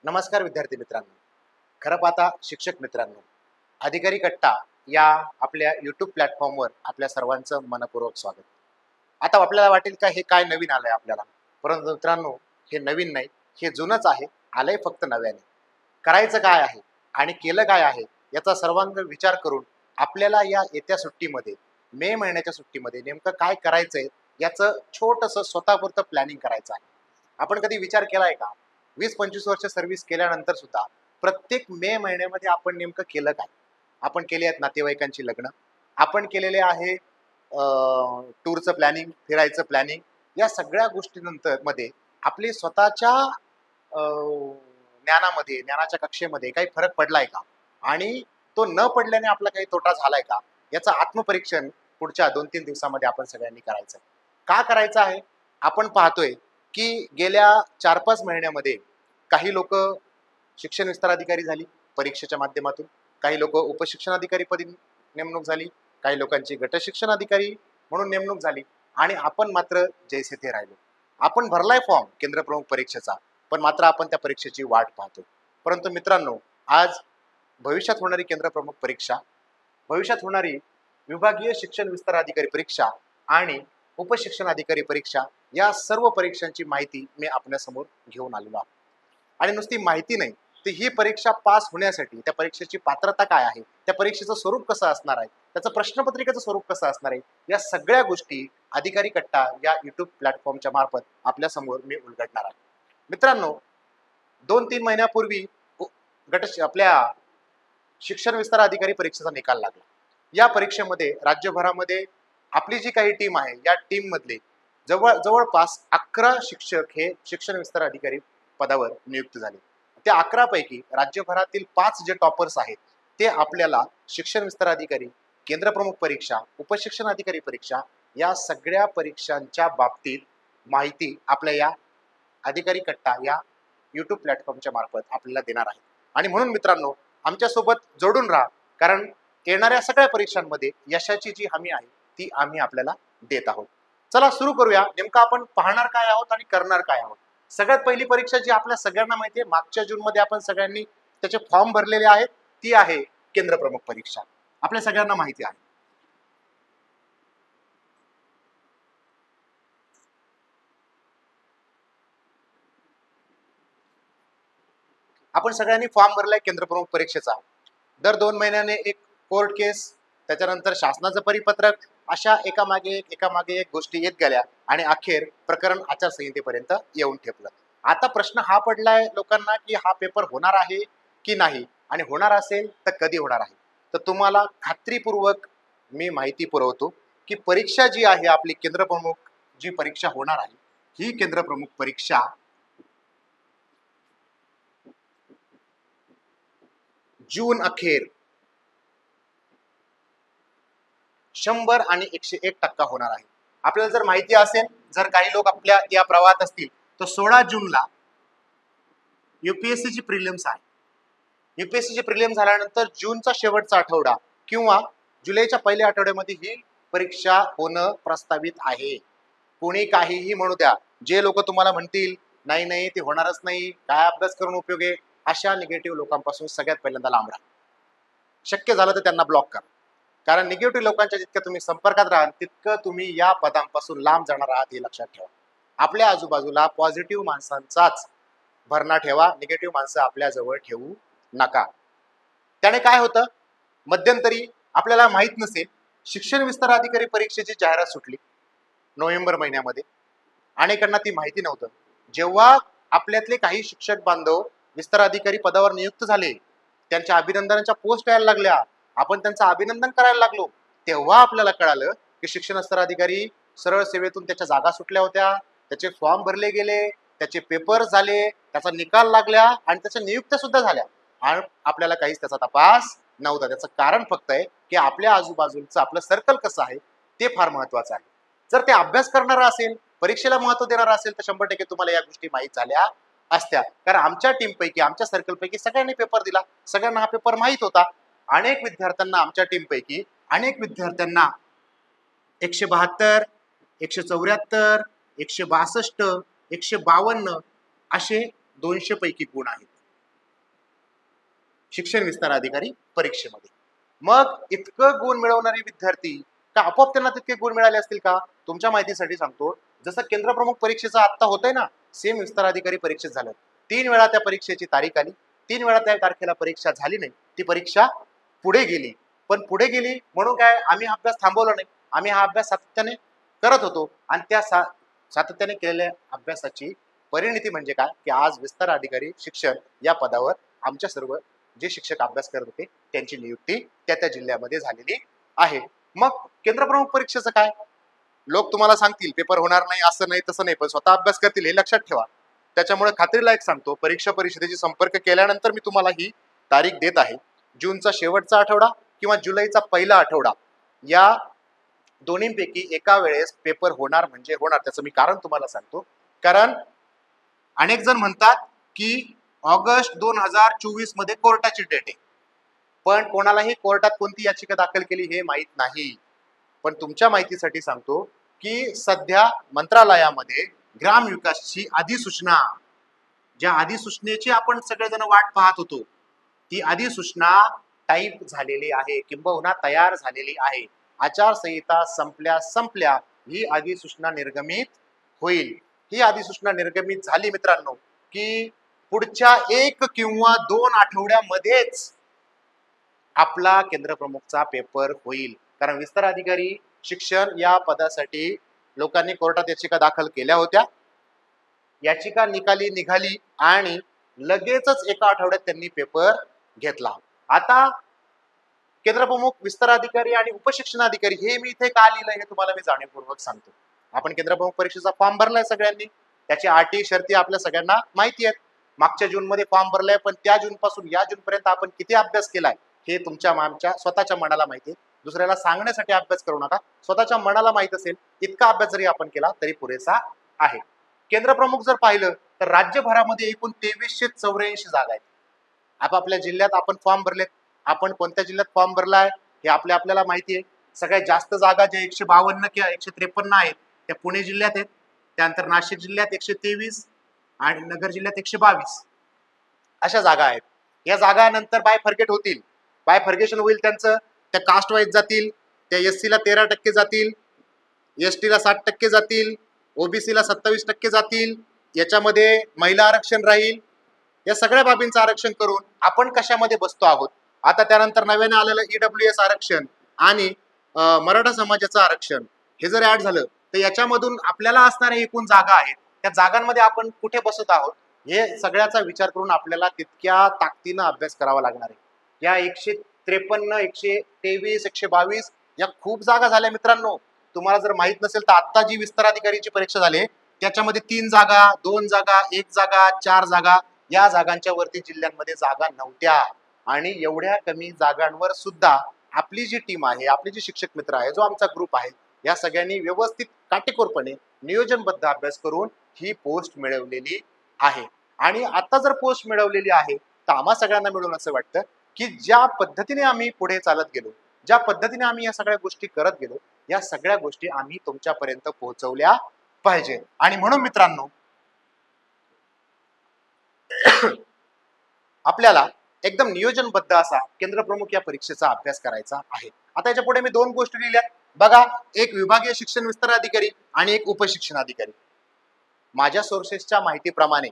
नमस्कार विद्यार्थी मित्रांनो. खरं पाहता शिक्षक मित्रांनो, अधिकारी कट्टा या आपल्या यूट्यूब प्लॅटफॉर्मवर आपल्या सर्वांचं मनपूर्वक स्वागत. आता आपल्याला वाटेल का हे काय नवीन आलंय आपल्याला, परंतु मित्रांनो हे नवीन नाही, हे जुनंच आहे. आलंय फक्त नव्याने. करायचं काय आहे आणि केलं काय आहे याचा सर्वांग विचार करून आपल्याला या येत्या सुट्टीमध्ये, मे महिन्याच्या सुट्टीमध्ये नेमकं काय करायचंय याचं छोटंसं स्वतःपुरतं प्लॅनिंग करायचं आहे. आपण कधी विचार केलाय का? 20-25 वर्ष सर्व्हिस केल्यानंतर सुद्धा प्रत्येक मे महिन्यामध्ये आपण नेमकं केलं काय? आपण केले आहेत नातेवाईकांची लग्न, आपण केलेले आहे टूरचं प्लॅनिंग, फिरायचं प्लॅनिंग. या सगळ्या गोष्टीनंतर मध्ये आपली स्वतःच्या ज्ञानामध्ये, ज्ञानाच्या कक्षेमध्ये काही फरक पडलाय का? आणि तो न पडल्याने आपला काही तोटा झालाय का? याचं आत्मपरीक्षण पुढच्या 2-3 दिवसामध्ये आपण सगळ्यांनी करायचं. का करायचं आहे? आपण पाहतोय की गेल्या 4-5 महिन्यामध्ये काही लोक शिक्षण विस्तार अधिकारी झाली परीक्षेच्या माध्यमातून, काही लोक उपशिक्षणाधिकारी पदी नेमणूक झाली, काही लोकांची गट शिक्षण अधिकारी म्हणून नेमणूक झाली आणि आपण मात्र जैसे ते राहिलो. आपण भरलाय फॉर्म केंद्र प्रमुख परीक्षेचा, पण मात्र आपण त्या परीक्षेची वाट पाहतो. परंतु मित्रांनो, आज भविष्यात होणारी केंद्र प्रमुख परीक्षा, भविष्यात होणारी विभागीय शिक्षण विस्तार अधिकारी परीक्षा आणि उपशिक्षण अधिकारी परीक्षा, या सर्व परीक्षांची माहिती मी आपल्यासमोर घेऊन आलेलो आहे. आणि नुसती माहिती नाही, तर ही परीक्षा पास होण्यासाठी त्या परीक्षेची पात्रता काय आहे, त्या परीक्षेचं स्वरूप कसं असणार आहे, त्याचं प्रश्नपत्रिकेचं स्वरूप कसं असणार आहे, या सगळ्या गोष्टी अधिकारी कट्टा या युट्यूब प्लॅटफॉर्मच्या मार्फत आपल्यासमोर मी उलगडणार आहे. मित्रांनो, 2-3 महिन्यापूर्वी आपल्या शिक्षण विस्तार अधिकारी परीक्षेचा निकाल लागला. या परीक्षेमध्ये राज्यभरामध्ये आपली जी काही टीम आहे, या टीम मधले जवळपास 11 शिक्षक हे शिक्षण विस्तार अधिकारी पदावर नियुक्त झाले. त्या 11 पैकी राज्यभरातील 5 जे टॉपर्स आहेत ते आपल्याला शिक्षण विस्तार अधिकारी, केंद्र प्रमुख परीक्षा, उपशिक्षण अधिकारी परीक्षा या सगळ्या परीक्षांच्या बाबतीत माहिती आपल्या या अधिकारी कट्टा या यूट्यूब प्लॅटफॉर्मच्या मार्फत आपल्याला देणार आहे. आणि म्हणून मित्रांनो, आमच्यासोबत जोडून राहा, कारण येणाऱ्या सगळ्या परीक्षांमध्ये यशाची जी हमी आहे ती आम्ही आपल्याला देत आहोत. चला सुरू करूया. नेमकं आपण पाहणार काय आहोत आणि करणार काय आहोत. सगळ्यात पहिली परीक्षा जी आपल्या सगळ्यांना माहिती आहे, मागच्या जून मध्ये आपण सगळ्यांनी त्याचे फॉर्म भरलेले आहेत, ती आहे केंद्र प्रमुख परीक्षा. आपल्या सगळ्यांना माहिती आहे. आपण सगळ्यांनी फॉर्म भरलाय केंद्र प्रमुख परीक्षेचा. दर 2 महिन्याने एक कोर्ट केस, त्याच्यानंतर शासनाचं परिपत्रक, अशा एकामागे एक गोष्टी येत गेल्या आणि अखेर प्रकरण आचारसंहितेपर्यंत येऊन ठेपलं. आता प्रश्न हा पडलाय लोकांना की हा पेपर होणार आहे की नाही, आणि होणार असेल तर कधी होणार आहे. तर तुम्हाला खात्रीपूर्वक मी माहिती पुरवतो की परीक्षा जी आहे आपली केंद्र प्रमुख जी परीक्षा होणार आहे, ही केंद्र प्रमुख परीक्षा जून अखेर 100 आणि 101% होणार आहे. आपल्याला जर माहिती असेल, जर काही लोक आपल्या या प्रवाहात असतील, तर 16 जूनला युपीएससीची प्रिलिम्स आहे. युपीएससीची प्रिलिम्स झाल्यानंतर जूनचा शेवटचा आठवडा किंवा जुलैच्या पहिल्या आठवड्यामध्ये ही परीक्षा होणं प्रस्तावित आहे. कोणी काहीही म्हणू द्या, जे लोक तुम्हाला म्हणतील नाही नाही ते होणारच नाही, काय अभ्यास करून उपयोग आहे, अशा निगेटिव्ह लोकांपासून सगळ्यात पहिल्यांदा लांब राहा. शक्य झालं तर त्यांना ब्लॉक करा, कारण निगेटिव्ह लोकांच्या जितकं तुम्ही संपर्कात राहाल तितकं तुम्ही या पदांपासून लांब जाणार आहात, हे लक्षात ठेवा. आपल्या आजूबाजूला पॉझिटिव्ह माणसांचाच भरणा ठेवा, निगेटिव्ह माणसं आपल्या जवळ ठेवू नका. त्याने काय होतं, मध्यंतरी आपल्याला माहित नसेल, शिक्षण विस्तार अधिकारी परीक्षेची जाहिरात सुटली नोव्हेंबर महिन्यामध्ये. अनेकांना ती माहिती नव्हतं. जेव्हा आपल्यातले काही शिक्षक बांधव विस्तार अधिकारी पदावर नियुक्त झाले, त्यांच्या अभिनंदनाच्या पोस्ट यायला लागल्या, आपण त्यांचं अभिनंदन करायला लागलो, तेव्हा आपल्याला कळालं की शिक्षण विस्तार अधिकारी सरळ सेवेतून त्याच्या जागा सुटल्या होत्या, त्याचे फॉर्म भरले गेले, त्याचे पेपर झाले, त्याचा निकाल लागला आणि त्याच्या नियुक्त्या सुद्धा झाल्या, आणि आपल्याला काहीच त्याचा तपास नव्हता. त्याचं कारण फक्त आहे की आपल्या आजूबाजूचं आपलं सर्कल कसं आहे ते फार महत्वाचं आहे. जर ते अभ्यास करणारा असेल, परीक्षेला महत्व देणारा असेल, तर 100% तुम्हाला या गोष्टी माहीत झाल्या असत्या. कारण आमच्या टीमपैकी, आमच्या सर्कलपैकी सगळ्यांनी पेपर दिला, सगळ्यांना हा पेपर माहीत होता. अनेक विद्यार्थ्यांना, आमच्या टीमपैकी अनेक विद्यार्थ्यांना 172, 174, 162, 152 असे 200 पैकी गुण आहेत. शिक्षण विस्तार अधिकारी परीक्षेमध्ये. मग इतकं गुण मिळवणारे विद्यार्थी का आपोआप त्यांना तितके गुण मिळाले असतील का? तुमच्या माहितीसाठी सांगतो, जसं केंद्र प्रमुख परीक्षेचं आत्ता होतंय ना, सेम विस्तार अधिकारी परीक्षेत झालं. 3 वेळा त्या परीक्षेची तारीख आली, 3 वेळा त्या तारखेला परीक्षा झाली नाही, ती परीक्षा पुढे गेली. पण पुढे गेली म्हणून काय आम्ही हा अभ्यास थांबवला नाही, आम्ही हा अभ्यास सातत्याने करत होतो. आणि त्या सातत्याने केलेल्या अभ्यासाची परिणिती म्हणजे काय, की आज विस्तार अधिकारी शिक्षण या पदावर आमच्या सर्व जे शिक्षक अभ्यास करत होते त्यांची नियुक्ती त्या त्या जिल्ह्यामध्ये झालेली आहे. मग केंद्र प्रमुख परीक्षेचं काय, लोक तुम्हाला सांगतील पेपर होणार नाही, असं नाही तसं नाही, पण स्वतः अभ्यास करतील हे लक्षात ठेवा. त्याच्यामुळे खात्रीला एक सांगतो, परीक्षा परिषदेशी संपर्क केल्यानंतर मी तुम्हाला ही तारीख देत आहे. जूनचा शेवटचा आठवडा किंवा जुलैचा पहिला आठवडा, या दोन्हीपैकी एका वेळेस पेपर होणार म्हणजे होणार. त्याचं मी कारण तुम्हाला सांगतो. कारण अनेक जण म्हणतात की ऑगस्ट 2024 मध्ये कोर्टाची डेट आहे, पण कोणालाही कोर्टात कोणती याचिका दाखल केली हे माहीत नाही. पण तुमच्या माहितीसाठी सांगतो की सध्या मंत्रालयामध्ये ग्रामविकासची अधिसूचना, ज्या अधिसूचनेची आपण सगळेजण वाट पाहत होतो, ती अधिसूचना टाईप झालेली आहे किंबहुना तयार झालेली आहे. आचारसंहिता संपल्या ही अधिसूचना निर्गमित होईल. ही अधिसूचना निर्गमित झाली मित्रांनो की पुढच्या 1 किंवा 2 आठवड्यामध्येच आपला केंद्र प्रमुखचा पेपर होईल. कारण विस्तार अधिकारी शिक्षण या पदासाठी लोकांनी कोर्टात याचिका दाखल केल्या होत्या, याचिका निकाली निघाली आणि लगेचच एका आठवड्यात त्यांनी पेपर घेतला. आता केंद्र प्रमुख, विस्तार अधिकारी आणि उपशिक्षणाधिकारी हे मी इथे का लिहिलं हे तुम्हाला मी जाणीवपूर्वक सांगतो. आपण केंद्र प्रमुख परीक्षेचा फॉर्म भरलाय सगळ्यांनी, त्याची अटी शर्ती आपल्या सगळ्यांना माहिती आहेत. मागच्या जून मध्ये फॉर्म भरलाय, पण त्या जून पासून या जून पर्यंत आपण किती अभ्यास केलाय हे तुमच्या आमच्या स्वतःच्या मनाला माहिती आहे. दुसऱ्याला सांगण्यासाठी अभ्यास करू नका, स्वतःच्या मनाला माहित असेल इतका अभ्यास जरी आपण केला तरी पुरेसा आहे. केंद्र प्रमुख जर पाहिलं तर राज्यभरामध्ये एकूण 2384 जागा आहेत. आपापल्या जिल्ह्यात आपण फॉर्म भरलेत. आपण कोणत्या जिल्ह्यात फॉर्म भरलाय हे आपल्याला माहिती आहे. सगळ्यात जास्त जागा ज्या 152 किंवा 153 आहेत त्या पुणे जिल्ह्यात आहेत. त्यानंतर नाशिक जिल्ह्यात 123 आणि नगर जिल्ह्यात 122 अशा जागा आहेत. या जागा नंतर बायफर्गेट होतील, बायफर्गेशन होईल त्यांचं, त्या कास्ट वाईज जातील. त्या एससी ला 13% जातील, एसटी ला 60% जातील, ओबीसी ला 27% जातील. याच्यामध्ये महिला आरक्षण राहील. या सगळ्या बाबींचं आरक्षण करून आपण कशामध्ये बसतो आहोत. आता त्यानंतर नव्याने आलेलं ईडब्ल्यूएस आरक्षण आणि मराठा समाजाचं आरक्षण हे जर ऍड झालं तर याच्यामधून आपल्याला असणाऱ्या एकूण जागा आहेत त्या जागांमध्ये आपण कुठे बसत आहोत हे सगळ्याचा विचार करून आपल्याला तितक्या ताकदीनं अभ्यास करावा लागणार आहे. या 153, 123, 122 या खूप जागा झाल्या मित्रांनो. तुम्हाला जर माहित नसेल तर आता जी विस्तार अधिकारीची परीक्षा झाली त्याच्यामध्ये 3 जागा, 2 जागा, 1 जागा, 4 जागा, या जागांच्या वरती जिल्ह्यांमध्ये जागा नव्हत्या. आणि एवढ्या कमी जागांवर सुद्धा आपली जी टीम आहे, आपले जे शिक्षक मित्र आहे, जो आमचा ग्रुप आहे, या सगळ्यांनी व्यवस्थित काटेकोरपणे नियोजनबद्ध अभ्यास करून ही पोस्ट मिळवलेली आहे. आणि आता जर पोस्ट मिळवलेली आहे तर आम्हा सगळ्यांना मिळून असं वाटतं की ज्या पद्धतीने आम्ही पुढे चालत गेलो, ज्या पद्धतीने आम्ही या सगळ्या गोष्टी करत गेलो, या सगळ्या गोष्टी आम्ही तुमच्यापर्यंत पोहोचवल्या पाहिजे. आणि म्हणून मित्रांनो आपल्याला एकदम नियोजनबद्ध असा केंद्र प्रमुख या परीक्षेचा अभ्यास करायचा आहे. आता याच्या पुढे मी 2 गोष्टी लिहिल्यात बघा, एक विभागीय शिक्षण विस्तार अधिकारी आणि एक उपशिक्षण अधिकारी. माझ्या सोर्सेसच्या माहितीप्रमाणे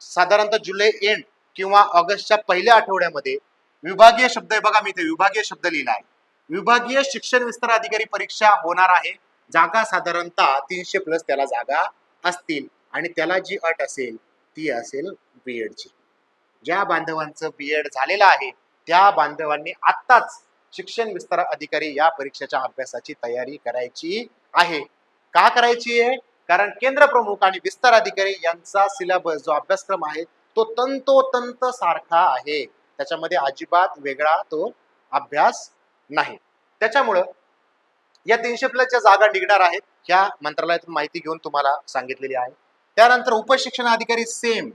साधारणतः जुलै एंड किंवा ऑगस्टच्या पहिल्या आठवड्यामध्ये विभागीय शब्द आहे बघा, मी इथे विभागीय शब्द लिहिला आहे. विभागीय शिक्षण विस्तार अधिकारी परीक्षा होणार आहे. जागा साधारणतः 300+ त्याला जागा असतील आणि त्याला जी अट असेल ती असेल बीएडची. ज्या बांधवांचं बीएड झालेलं आहे त्या बांधवांनी आत्ताच शिक्षण विस्तार अधिकारी या परीक्षेच्या अभ्यासाची तयारी करायची आहे. का करायची आहे? कारण केंद्र प्रमुख आणि विस्तार अधिकारी यांचा सिलेबस जो अभ्यासक्रम आहे तो तंतोतंत सारखा आहे. त्याच्यामध्ये अजिबात वेगळा तो अभ्यास नाही. त्याच्यामुळं या 300+ ज्या जागा निघणार आहेत ह्या मंत्रालयातून माहिती घेऊन तुम्हाला सांगितलेली आहे. त्यानंतर उपशिक्षण अधिकारी सेम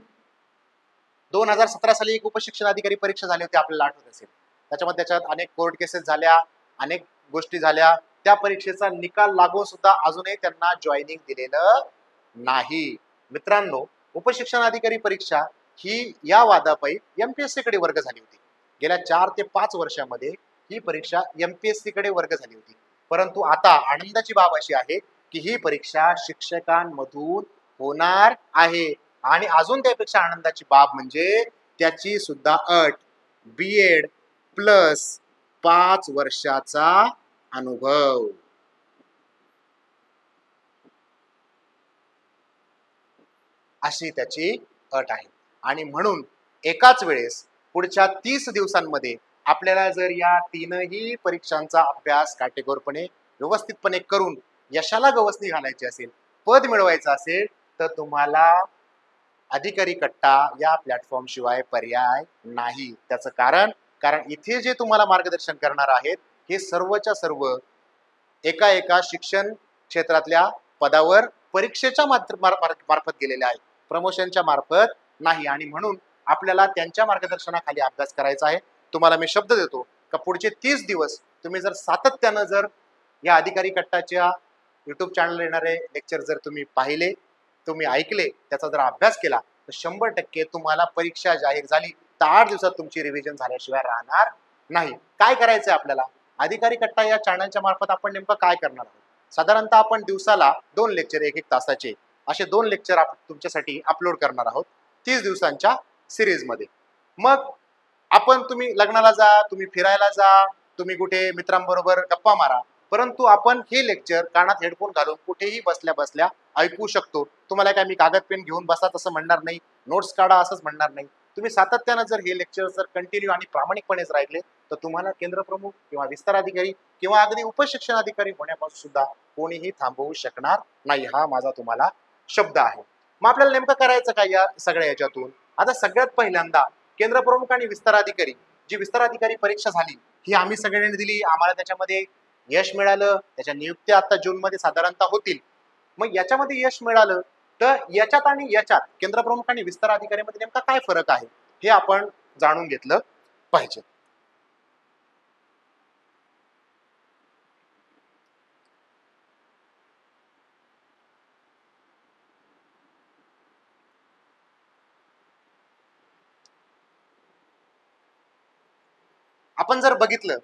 2017 साली एक उपशिक्षण अधिकारी परीक्षा झाली होती, आपल्याला आठवत असेल. त्याच्यात अनेक कोर्ट केसेस झाल्या, अनेक गोष्टी झाल्या. त्या परीक्षेचा निकाल लागून सुद्धा अजूनही त्यांना जॉईनिंग दिलेलं नाही. मित्रांनो, उपशिक्षण अधिकारी परीक्षा ही या वादापायी एमपीएससी कडे वर्ग झाली होती. गेल्या 4 ते 5 वर्षामध्ये ही परीक्षा एमपीएससी कडे वर्ग झाली होती. परंतु आता आनंदाची बाब अशी आहे की ही परीक्षा शिक्षकांमधून होणार आहे. आणि अजून त्यापेक्षा आनंदाची बाब म्हणजे त्याची सुद्धा अट बीएड प्लस 5 वर्षाचा अनुभव. अशी त्याची अट आहे. आणि म्हणून एकाच वेळेस पुढच्या 30 दिवसांमध्ये आपल्याला जर या तीनही परीक्षांचा अभ्यास काटेकोरपणे व्यवस्थितपणे करून यशाला गवसणी घालायची असेल, पद मिळवायचं असेल, तर तुम्हाला अधिकारी कट्टा या प्लॅटफॉर्म शिवाय पर्याय नाही. त्याचं कारण इथे जे तुम्हाला मार्गदर्शन करणार आहेत हे सर्वच्या सर्व एका एका शिक्षण क्षेत्रातल्या पदावर परीक्षेच्या मार्फत गेलेले आहेत, प्रमोशनच्या मार्फत नाही. आणि म्हणून आपल्याला त्यांच्या मार्गदर्शनाखाली अभ्यास करायचा आहे. तुम्हाला मी शब्द देतो का पुढचे 30 दिवस तुम्ही जर सातत्यानं जर या अधिकारी कट्टाच्या युट्यूब चॅनल येणारे लेक्चर जर तुम्ही पाहिले, तुम्ही ऐकले, त्याचा जर अभ्यास केला, तर 100% तुम्हाला परीक्षा जाहीर झाली तर 8 दिवसात तुमची रिव्हिजन झाल्याशिवाय राहणार नाही. काय करायचंय आपल्याला? अधिकारी कट्टा या चॅनलच्या मार्फत आपण नेमकं काय करणार आहोत? साधारणतः आपण दिवसाला 2 लेक्चर 1-1 तासाचे असे 2 लेक्चर तुमच्यासाठी अपलोड करणार आहोत 30 दिवसांच्या सिरीजमध्ये. मग तुम्ही लग्नाला जा, तुम्ही फिरायला जा, तुम्ही कुठे मित्रांबरोबर गप्पा मारा, परंतु आपण हे लेक्चर कानात हेडफोन घालून कुठेही बसल्या बसल्या ऐकू शकतो. तुम्हाला काय मी कागद पेन घेऊन बसा तसं म्हणणार नाही, नोट्स काढा असंच म्हणणार नाही. तुम्ही सातत्यानं जर हे लेक्चर जर कंटिन्यू आणि प्रामाणिकपणेच राहिले तर तुम्हाला केंद्र प्रमुख किंवा विस्तार अधिकारी किंवा अगदी उपशिक्षण अधिकारी होण्यापासून सुद्धा कोणीही थांबवू शकणार नाही. हा माझा तुम्हाला शब्द आहे. मग आपल्याला नेमकं करायचं काय या सगळ्या याच्यातून? आता सगळ्यात पहिल्यांदा केंद्र प्रमुख आणि विस्तार अधिकारी, जी विस्तार अधिकारी परीक्षा झाली ही आम्ही सगळ्यांनी दिली, आम्हाला त्याच्यामध्ये यश मिळालं, त्याच्या नियुक्त्या आता जूनमध्ये साधारणतः होतील. मग याच्यामध्ये यश मिळालं तर याच्यात आणि याच्यात केंद्र प्रमुख आणि विस्तार अधिकाऱ्यामध्ये नेमका काय फरक आहे हे आपण जाणून घेतलं पाहिजे. आपण जर बघितलं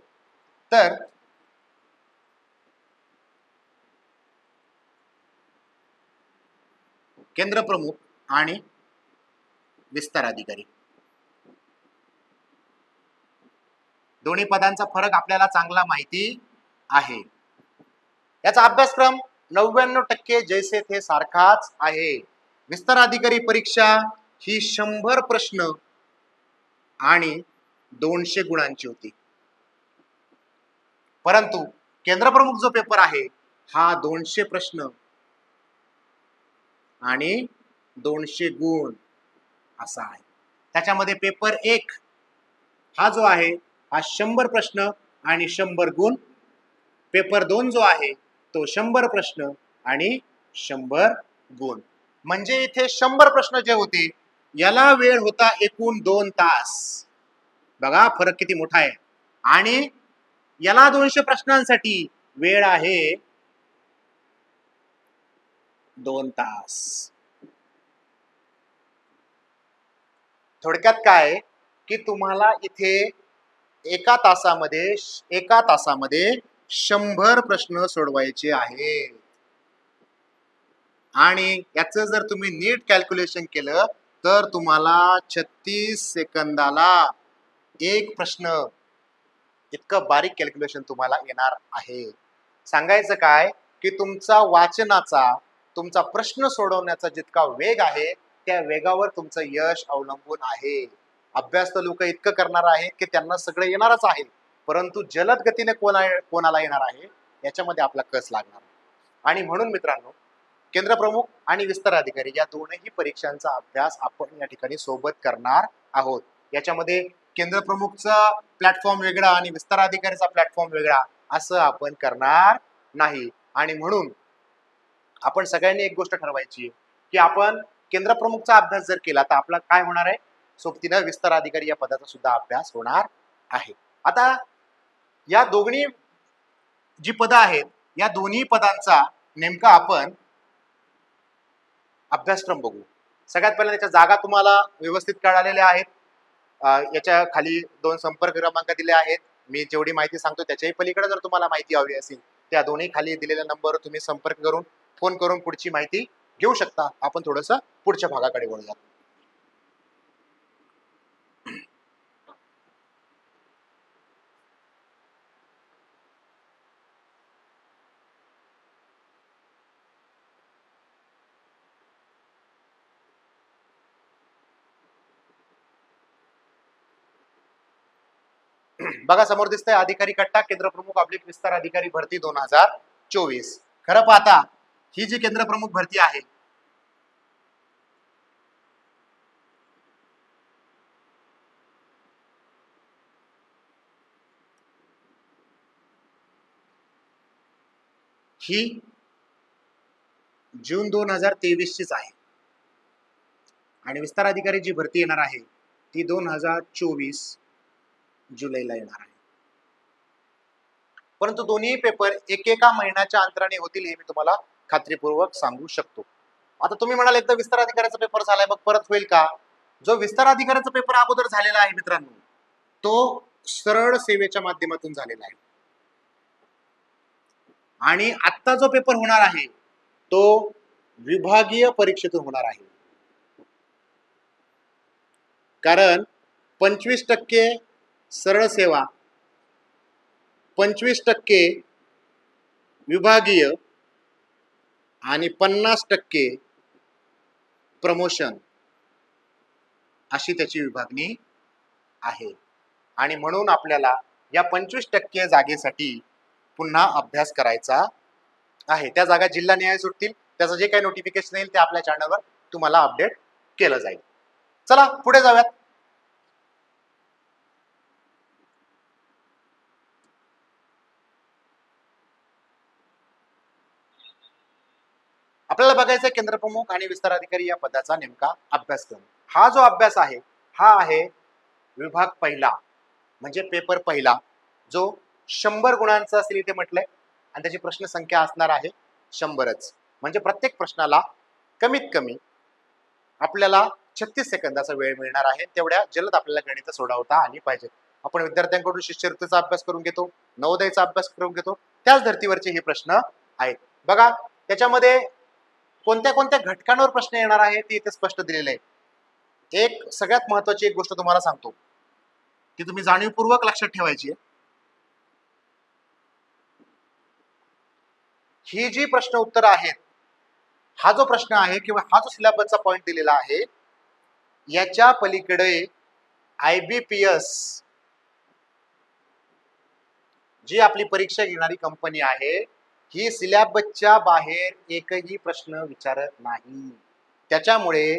तर केंद्र प्रमुख आणि विस्तार अधिकारी दोन्ही पदांचा फरक आपल्याला चांगला माहिती आहे. याचा अभ्यासक्रम 99% जैसे थे सारखाच आहे. विस्तार अधिकारी परीक्षा ही 100 प्रश्न आणि 200 गुणांची होती, परंतु केंद्र प्रमुख जो पेपर आहे हा 200 प्रश्न आणि 200 गुण असा आहे. त्याच्यामध्ये पेपर 1 हा जो आहे हा 100 प्रश्न आणि 100 गुण. पेपर 2 जो आहे तो 100 प्रश्न आणि 100 गुण. म्हणजे इथे 100 प्रश्न जे होते याला वेळ होता एकूण 2 तास. बघा फरक किती मोठा आहे. आणि याला 200 प्रश्नांसाठी वेळ आहे 2 तास. थोडक्यात काय की तुम्हाला इथे एका तासामध्ये 100 प्रश्न सोडवायचे आहेत. आणि याचं जर तुम्ही नीट कॅल्क्युलेशन केलं तर तुम्हाला 36 सेकंदाला एक प्रश्न इतकं बारीक कॅल्क्युलेशन तुम्हाला येणार आहे. सांगायचं काय की तुमचा वाचनाचा, तुमचा प्रश्न सोडवण्याचा जितका वेग आहे त्या वेगावर तुमचं यश अवलंबून आहे. अभ्यास तर लोक इतकं करणार आहेत की त्यांना सगळं येणारच आहे, परंतु जलद गतीने कोणाला येणार आहे याच्यामध्ये आपला कस लागणार. आणि म्हणून मित्रांनो केंद्र प्रमुख आणि विस्तार अधिकारी या दोनही परीक्षांचा अभ्यास आपण या ठिकाणी सोबत करणार आहोत. याच्यामध्ये केंद्र प्रमुखचा प्लॅटफॉर्म वेगळा आणि विस्तार अधिकारीचा प्लॅटफॉर्म वेगळा असं आपण करणार नाही. आणि म्हणून आपण सगळ्यांनी एक गोष्ट ठरवायची की आपण केंद्र प्रमुखचा अभ्यास जर केला तर आपला काय होणार आहे, सोबतीनं विस्तार अधिकारी या पदाचा सुद्धा अभ्यास होणार आहे. आता या दोन्ही जी पदं आहेत या दोन्ही पदांचा नेमका आपण अभ्यासक्रम बघू. सगळ्यात पहिल्यांदा त्याच्या जागा तुम्हाला व्यवस्थित कळालेल्या आहेत. याच्या खाली 2 संपर्क क्रमांक दिले आहेत. मी जेवढी माहिती सांगतो त्याच्याही पलीकडे जर तुम्हाला माहिती हवी असेल, त्या दोन्ही खाली दिलेल्या नंबरवर तुम्ही संपर्क करून फोन करून पुढची माहिती घेऊ शकता. आपण थोडंसं पुढच्या भागाकडे वळूया. बघा समोर दिसतंय अधिकारी कट्टा केंद्र प्रमुख / विस्तार अधिकारी भरती 2024. खरं पाहता ही जी केंद्र प्रमुख भरती आहे ही जून 2023 चीच आहे आणि विस्तार अधिकारी जी भरती येणार आहे ती 2024 जुलैला येणार आहे. परंतु दोन्ही पेपर एकेका महिन्याच्या अंतराने होतील हे मी तुम्हाला खात्रीपूर्वक सांगू शकतो. आता तुम्ही म्हणाल एकदा विस्तार अधिकाऱ्याचा पेपर झालाय मग परत होईल का? जो विस्तार अधिकाऱ्याचा पेपर अगोदर झालेला आहे मित्रांनो तो सरळ सेवेच्या माध्यमातून झालेला आहे आणि आता जो पेपर होणार आहे तो विभागीय परीक्षेतून होणार आहे. कारण 25% सरळ सेवा, 25% विभागीय आणि 50% प्रमोशन अशी त्याची विभागणी आहे. आणि म्हणून आपल्याला या 25% जागेसाठी पुन्हा अभ्यास करायचा आहे. त्या जागा जिल्हा न्याय सुटतील, त्याचं जे काही नोटिफिकेशन येईल ते आपल्या चॅनलवर तुम्हाला अपडेट केलं जाईल. चला पुढे जाऊयात. आपल्याला बघायचं केंद्र प्रमुख आणि विस्तार अधिकारी या पदाचा नेमका अभ्यासक्रम. हा जो अभ्यास आहे हा आहे विभाग पहिला म्हणजे पेपर पहिला जो 100 गुणांचा असेल इथे म्हटलंय आणि त्याची प्रश्न संख्या असणार आहे 100च. म्हणजे प्रत्येक प्रश्नाला कमीत कमी आपल्याला 36 सेकंदाचा वेळ मिळणार आहे. तेवढ्या जलद आपल्याला गणित सोडवता आली पाहिजे. आपण विद्यार्थ्यांकडून शिष्यवृत्तीचा अभ्यास करून घेतो, नवोदयचा अभ्यास करून घेतो, त्याच धर्तीवरचे हे प्रश्न आहेत. बघा त्याच्यामध्ये कोणत्या कोणत्या घटकांवर प्रश्न येणार आहे ते इथे स्पष्ट दिलेले आहे. एक सगळ्यात महत्वाची एक गोष्ट तुम्हाला सांगतो ती तुम्ही जाणीवपूर्वक लक्षात ठेवायची आहे. ही जी प्रश्न उत्तर आहेत, हा जो प्रश्न आहे किंवा हा जो सिलेबसचा पॉइंट दिलेला आहे याच्या पलीकडे IBPS जी आपली परीक्षा घेणारी कंपनी आहे ही सिलेबसच्या बाहेर एकही प्रश्न विचारत नाही. त्याच्यामुळे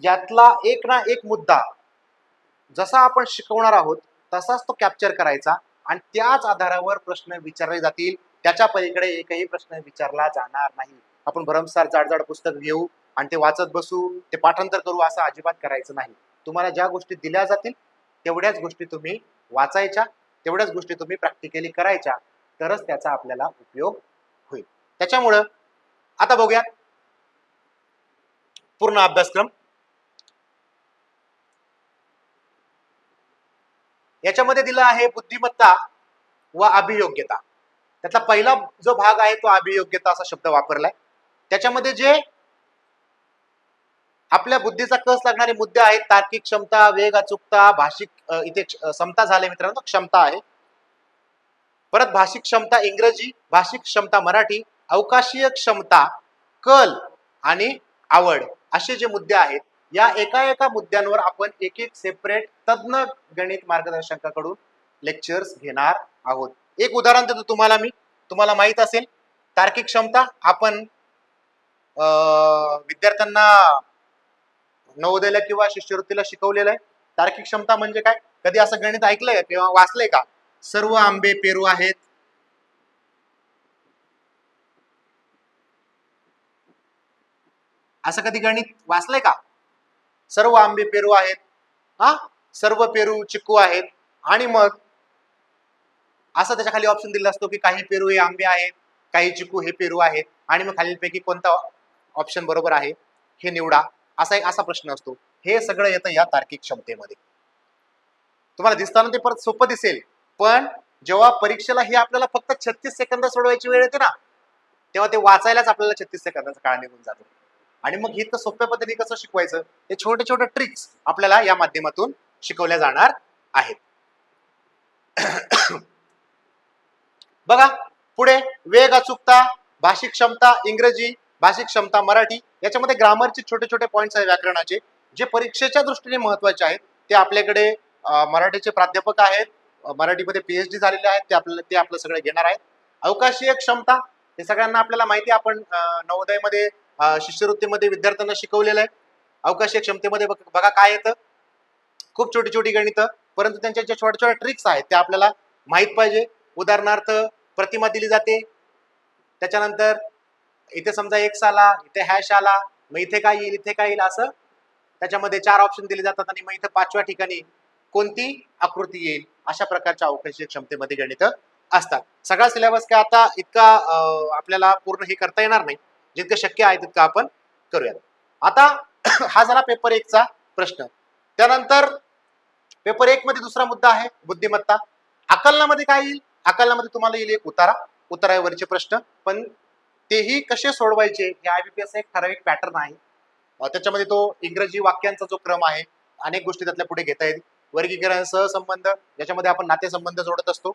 यातला एक ना एक मुद्दा जसा आपण शिकवणार आहोत तसाच तो कॅप्चर करायचा आणि त्याच आधारावर प्रश्न विचारले जातील. त्याच्या पलीकडे एकही प्रश्न विचारला जाणार नाही. आपण भरमसाठ जाड पुस्तक घेऊ आणि ते वाचत बसू, ते पाठांतर करू असं अजिबात करायचं नाही. तुम्हाला ज्या गोष्टी दिल्या जातील तेवढ्याच गोष्टी तुम्ही वाचायच्या, तेवढ्याच गोष्टी तुम्ही प्रॅक्टिकली करायच्या, तरच त्याचा आपल्याला उपयोग होईल. त्याच्यामुळं आता बघूयात पूर्ण अभ्यासक्रम. याच्यामध्ये दिला आहे बुद्धिमत्ता व अभियोग्यता. त्यातला पहिला जो भाग आहे तो अभियोग्यता असा शब्द वापरलाय. त्याच्यामध्ये जे आपल्या बुद्धीचा कस लागणारे मुद्दे आहेत तार्किक क्षमता, वेग, अचूकता, भाषिक इथे समता झाले मित्रांनो, क्षमता आहे. परत भाषिक क्षमता इंग्रजी, भाषिक क्षमता मराठी, अवकाशीय क्षमता, कल आणि आवड असे जे मुद्दे आहेत या एका एका मुद्द्यांवर आपण एक एक सेपरेट तज्ञ गणित मार्गदर्शकाकडून लेक्चर्स घेणार आहोत. एक उदाहरण देतो तुम्हाला मी, तुम्हाला माहित असेल तार्किक क्षमता आपण विद्यार्थ्यांना नवोदयला किंवा शिष्यवृत्तीला शिकवलेलं आहे. तार्किक क्षमता म्हणजे काय? कधी असं गणित ऐकलंय किंवा वाचलंय का? सर्व आंबे पेरू आहेत, असं कधी गणित वाचलंय का? सर्व आंबे पेरू आहेत, हा सर्व पेरू चिक्कू आहेत आणि मग असं त्याच्या खाली ऑप्शन दिला असतो की काही पेरू हे आंबे आहेत, काही चिक्कू हे पेरू आहेत आणि मग खालीलपैकी कोणता ऑप्शन बरोबर आहे. हे निवडा, असा प्रश्न असतो. हे सगळं येतं या तार्किक क्षमतेमध्ये. तुम्हाला दिसताना ते परत सोपं दिसेल, पण जेव्हा परीक्षेला ही आपल्याला फक्त 36 सेकंद सोडवायची वेळ येते ना, तेव्हा ते वाचायलाच आपल्याला 36 सेकंदाचा काळ निघून जातो. आणि मग हे तर सोप्या पद्धतीने कसं शिकवायचं, हे छोटे छोटे ट्रिक्स आपल्याला या माध्यमातून शिकवल्या जाणार आहेत. बघा पुढे, वेग, अचूकता, भाषिक क्षमता इंग्रजी, भाषिक क्षमता मराठी, याच्यामध्ये ग्रामरचे छोटे छोटे पॉईंट्स आहेत व्याकरणाचे, जे परीक्षेच्या दृष्टीने महत्वाचे आहेत. ते आपल्याकडे मराठीचे प्राध्यापक आहेत, मराठीमध्ये पीएचडी झालेले आहेत, ते आपलं सगळं घेणार आहेत. अवकाशीय क्षमता, हे सगळ्यांना आपल्याला माहिती आहे, आपण नवोदयमध्ये शिष्यवृत्तीमध्ये विद्यार्थ्यांना शिकवलेलं आहे. अवकाशीय क्षमतेमध्ये बघा काय येतं, खूप छोटी छोटी गणितं, परंतु त्यांच्या ज्या छोट्या छोट्या ट्रिक्स आहेत त्या आपल्याला माहित पाहिजे. उदाहरणार्थ प्रतिमा दिली जाते, त्याच्यानंतर इथे समजा एक्स आला, इथे हॅश आला, मग इथे काय येईल, इथे काय येईल, असं त्याच्यामध्ये 4 ऑप्शन दिले जातात आणि मग इथे 5व्या ठिकाणी कोणती आकृती येईल, अशा प्रकारच्या अवकाशीय क्षमतेमध्ये गणितं असतात. सगळा सिलेबस काय आता इतका आपल्याला पूर्ण हे करता येणार नाही, जितकं शक्य आहे तितकं आपण करूयात. आता हा झाला पेपर 1 चा प्रश्न. त्यानंतर पेपर 1 मध्ये दुसरा मुद्दा आहे बुद्धिमत्ता. आकलनामध्ये काय येईल, आकलनामध्ये तुम्हाला येईल एक उतारावरचे प्रश्न, पण तेही कसे सोडवायचे हे IBPS एक ठराविक पॅटर्न आहे. त्याच्यामध्ये तो इंग्रजी वाक्यांचा जो क्रम आहे, अनेक गोष्टी त्यातल्या पुढे घेता येईल. वर्गीकरण, सहसंबंध, ज्याच्यामध्ये आपण नातेसंबंध जोडत असतो,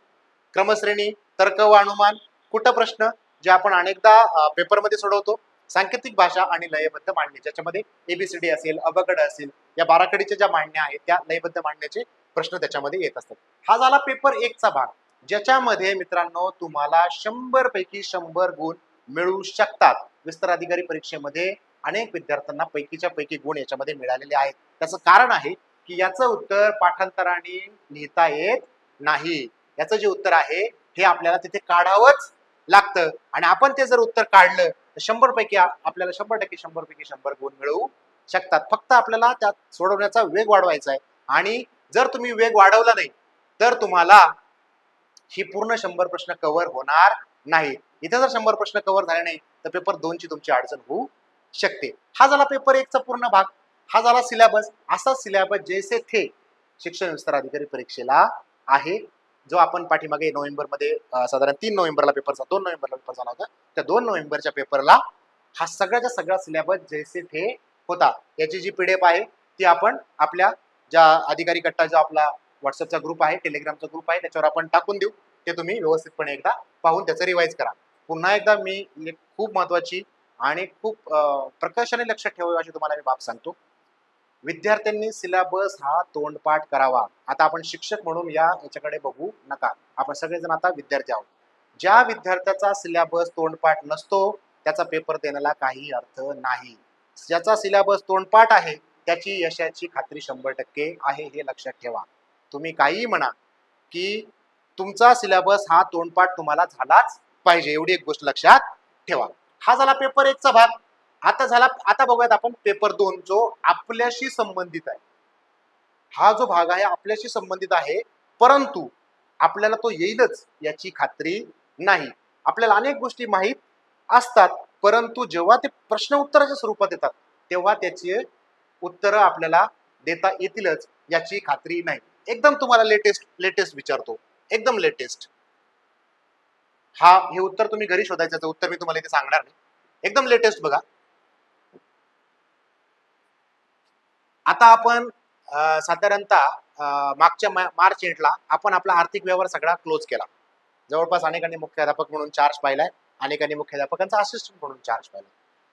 क्रमश्रेणी, तर्क व अनुमान, कुटप्रश्न जे आपण अनेकदा पेपरमध्ये सोडवतो, सांकेतिक भाषा आणि लयबद्ध मांडणी, ज्याच्यामध्ये ABCD असेल, अबगड असेल, या बाराखडीच्या ज्या मांडण्या आहेत त्या लयबद्ध मांडण्याचे प्रश्न त्याच्यामध्ये येत असतात. हा झाला पेपर 1 चा भाग, ज्याच्यामध्ये मित्रांनो तुम्हाला 100 पैकी 100 गुण मिळू शकतात. विस्तार अधिकारी परीक्षेमध्ये अनेक विद्यार्थ्यांना पैकीच्या पैकी गुण याच्यामध्ये मिळालेले आहेत. त्याचं कारण आहे की याचं उत्तर पाठांतराने लिहिता येत नाही. याचं जे उत्तर आहे हे आपल्याला तिथे काढावंच लागतं, आणि आपण ते जर उत्तर काढलं तर 100 पैकी आपल्याला 100% 100 पैकी 100 गुण मिळवू शकतात. फक्त आपल्याला त्यात सोडवण्याचा वेग वाढवायचा आहे, आणि जर तुम्ही वेग वाढवला नाही तर तुम्हाला ही पूर्ण 100 प्रश्न कव्हर होणार नाही. इथे जर 100 प्रश्न कव्हर झाले नाही तर पेपर 2 ची तुमची अडचण होऊ शकते. हा झाला पेपर 1 चा पूर्ण भाग, हा झाला सिलेबस. असा सिलेबस जैसे थे शिक्षण विस्तार अधिकारी परीक्षेला आहे, जो आपण पाठीमागे नोव्हेंबरमध्ये साधारण 3 नोव्हेंबरला पेपर 2 नोव्हेंबरला पेपर झाला होता, त्या 2 नोव्हेंबरच्या पेपरला हा सगळ्याचा सगळा सिलेबस जैसे थे होता. याची जी PDF आहे ती आपण आपल्या ज्या अधिकारी कट्टा जो आपला व्हॉट्सअपचा ग्रुप आहे, टेलिग्रामचा ग्रुप आहे, त्याच्यावर आपण टाकून देऊ. ते तुम्ही व्यवस्थितपणे एकदा पाहून त्याचं रिवाइज करा. पुन्हा एकदा मी एक खूप महत्वाची आणि खूप प्रकर्षाने लक्षात ठेवावी अशी तुम्हाला मी बाब सांगतो. विद्यार्थ्यांनी सिलेबस हा तोंडपाठ करावा. आता आपण शिक्षक म्हणून याच्याकडे बघू नका, आपण सगळेजण आता विद्यार्थी आहोत. ज्या विद्यार्थ्याचा सिलेबस तोंडपाठ नसतो त्याचा पेपर देण्याला काही अर्थ नाही. ज्याचा सिलेबस तोंडपाठ आहे त्याची यशाची खात्री 100% आहे, हे लक्षात ठेवा. तुम्ही काहीही म्हणा की तुमचा सिलेबस हा तोंडपाठ तुम्हाला झालाच पाहिजे, एवढी एक गोष्ट लक्षात ठेवा. हा झाला पेपर 1 चा भाग. आता बघूयात आपण पेपर 2 जो आपल्याशी संबंधित आहे. हा जो भाग आहे आपल्याशी संबंधित आहे, परंतु आपल्याला तो येईलच याची खात्री नाही. आपल्याला अनेक गोष्टी माहीत असतात, परंतु जेव्हा ते प्रश्न उत्तराच्या स्वरूपात येतात तेव्हा त्याची उत्तरं आपल्याला देता येतीलच याची खात्री नाही. एकदम तुम्हाला लेटेस्ट विचारतो, एकदम लेटेस्ट. हे उत्तर तुम्ही घरी शोधायचं, उत्तर मी तुम्हाला इथे सांगणार नाही. एकदम लेटेस्ट बघा. आता आपण साधारणतः मागच्या मार्च एंडला आपण आपला आर्थिक व्यवहार सगळा क्लोज केला. जवळपास अनेकांनी मुख्याध्यापक म्हणून चार्ज पाहिलाय, अनेकांनी मुख्याध्यापकांचा असिस्टंट म्हणून चार्ज पाहिला.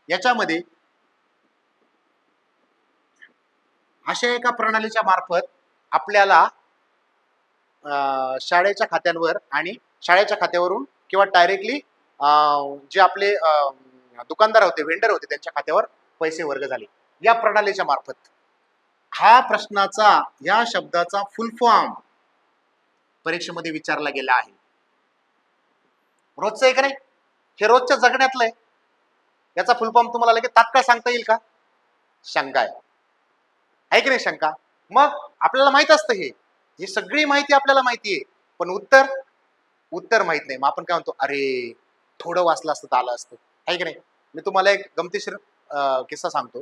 याच्यामध्ये अशा एका प्रणालीच्या मार्फत आपल्याला शाळेच्या खात्यांवर आणि शाळेच्या खात्यावरून किंवा डायरेक्टली जे आपले दुकानदार होते, व्हेंडर होते, त्यांच्या खात्यावर पैसे वर्ग झाले या प्रणालीच्या मार्फत. हा प्रश्नाचा, या शब्दाचा फुल फॉर्म परीक्षेमध्ये विचारला गेला आहे. रोजचं आहे का नाही, हे रोजच्या जगण्यातलं आहे. याचा फुल फॉर्म तुम्हाला लगेच तात्काळ सांगता येईल का? शंका आहे की नाही शंका? मग आपल्याला माहित असतं, ही सगळी माहिती आपल्याला माहिती आहे, पण उत्तर माहित नाही. मग आपण काय म्हणतो, अरे थोडं वाचलं असतं तर आलं असतं, आहे की नाही? मी तुम्हाला एक गमतीशीर किस्सा सांगतो.